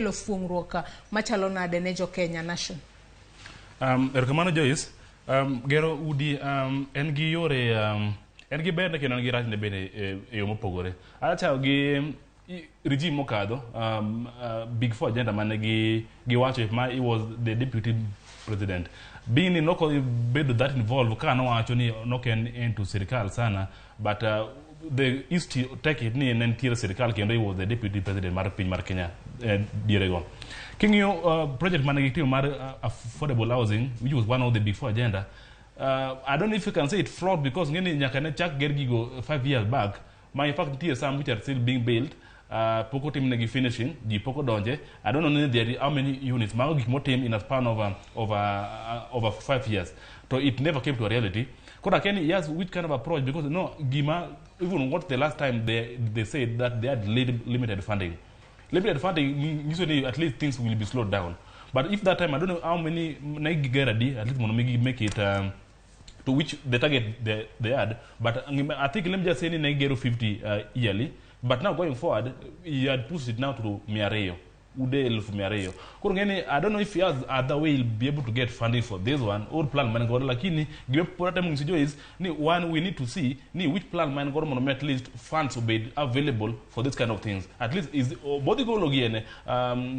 lo fungruok machalo nade ne jo Kenya Nashon. Erokamano Joyce, gero udi en gi yore en gi berne kendo en gi rachne bende e yo mopogore. Achao gi regime mokadho Big Four agenda mane giwacho ma he was the deputy president. Being in noko bedo that involved ka no wacho ni noken into sirikal sana, but the east take it ni en tiere sirikal kendo he was the deputy president mar piny mar Kenya dirego. Kingyo project mane gitimo mar affordable housing, which was one of the Big Four agenda. I don't know if you can say it flawed because ngeni nyaka ne chak ger gigo 5 years back. My in fact tier some which are still being built. Poko team negi finishing, di poko donje. I don't know there how many units. Mago gikmo team in a span of over 5 years. So it never came to a reality. Koda Kenny, yes, which kind of approach? Because no, Gima, even what the last time they said that they had limited funding. Limited funding usually at least things will be slowed down. But if that time I don't know how many Niggeradi, at least make it to which the target they had. But I think let me just say Nigero 50 yearly. But now going forward, he had pushed it now to Miareo. Ude for Miareo. I don't know if he has other way he'll be able to get funding for this one. Old plan man goro lakini give is one we need to see which plan man goro at least funds will be available for this kind of things. At least is body go